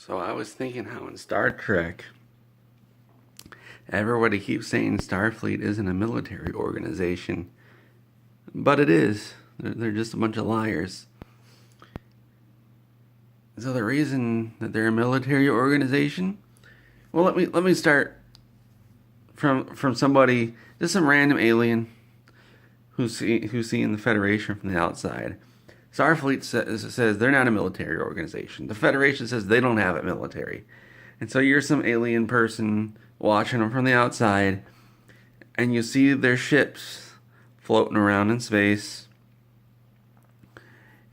So I was thinking how in Star Trek, everybody keeps saying Starfleet isn't a military organization, but it is. They're just a bunch of liars. So the reason that they're a military organization, well, let me start from somebody, just some random alien who's seeing the Federation from the outside. Starfleet says they're not a military organization. The Federation says they don't have a military. And so you're some alien person watching them from the outside, and you see their ships floating around in space,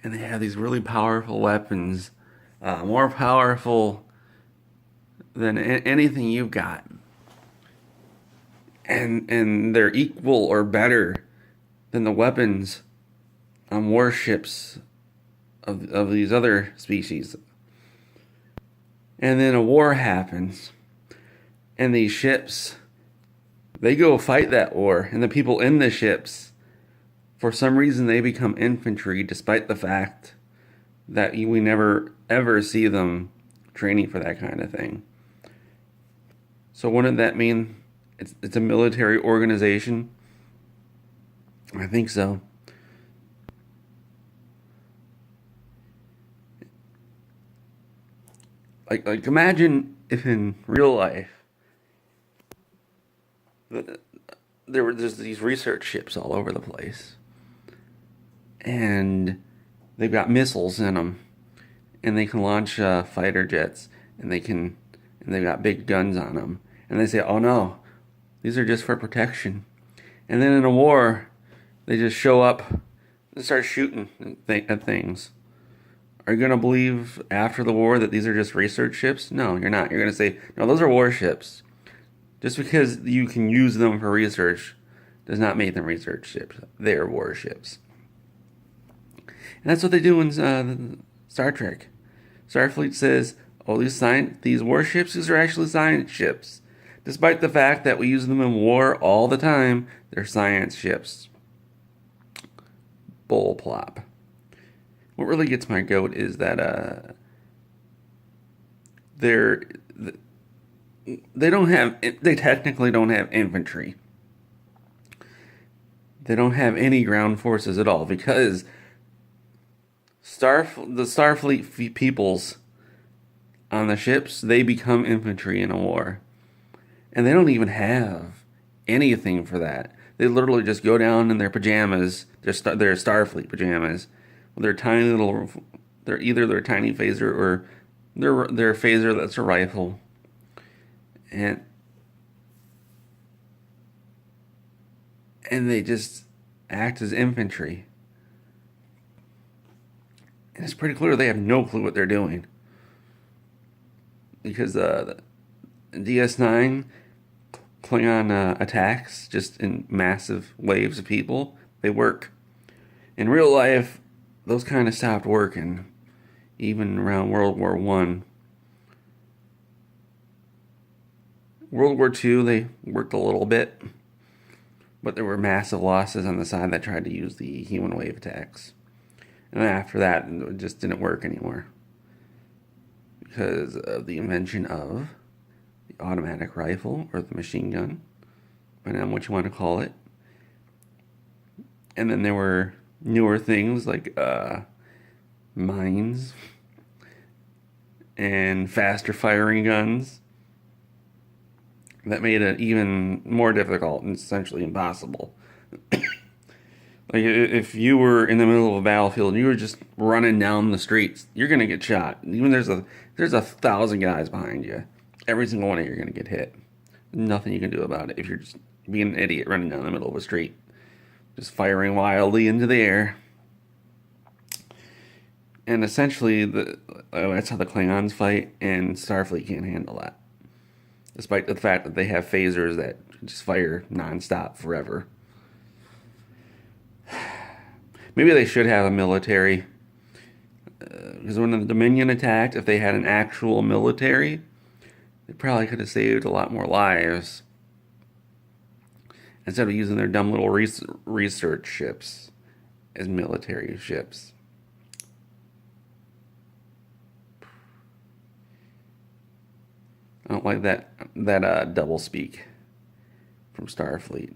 and they have these really powerful weapons, more powerful than anything you've got. And they're equal or better than the weapons on warships of these other species. And then a war happens, and these ships, they go fight that war, and the people in the ships, for some reason, they become infantry, despite the fact that we never ever see them training for that kind of thing. So wouldn't that mean it's a military organization? I think so. Like imagine if in real life there were just these research ships all over the place, and they've got missiles in them, and they can launch fighter jets, and they've got big guns on them, and they say, "Oh no, these are just for protection." And then in a war, they just show up and start shooting at things. Are you going to believe after the war that these are just research ships? No, you're not. You're going to say, no, those are warships. Just because you can use them for research does not make them research ships. They are warships. And that's what they do in Star Trek. Starfleet says, oh, these warships, these are actually science ships. Despite the fact that we use them in war all the time, they're science ships. Bull plop. What really gets my goat is that they technically don't have infantry. They don't have any ground forces at all, because the Starfleet peoples on the ships, they become infantry in a war. And they don't even have anything for that. They literally just go down in their pajamas, their Starfleet pajamas, with their tiny little, either their tiny phaser or their phaser that's a rifle, and they just act as infantry. And it's pretty clear they have no clue what they're doing, because the DS9 Klingon attacks just in massive waves of people, they work. In real life, those kind of stopped working, even around World War I. World War II, they worked a little bit, but there were massive losses on the side that tried to use the human wave attacks. And after that, it just didn't work anymore, because of the invention of the automatic rifle, or the machine gun, depending on what you want to call it. And then there were newer things like mines and faster firing guns that made it even more difficult and essentially impossible. Like if you were in the middle of a battlefield and you were just running down the streets, you're gonna get shot. Even there's 1,000 guys behind you, every single one of you are gonna get hit. Nothing you can do about it if you're just being an idiot running down the middle of a street, just firing wildly into the air. And essentially, that's how the Klingons fight, and Starfleet can't handle that, despite the fact that they have phasers that just fire nonstop forever. Maybe they should have a military, because when the Dominion attacked, if they had an actual military, they probably could have saved a lot more lives, instead of using their dumb little research ships as military ships. I don't like that double speak from Starfleet.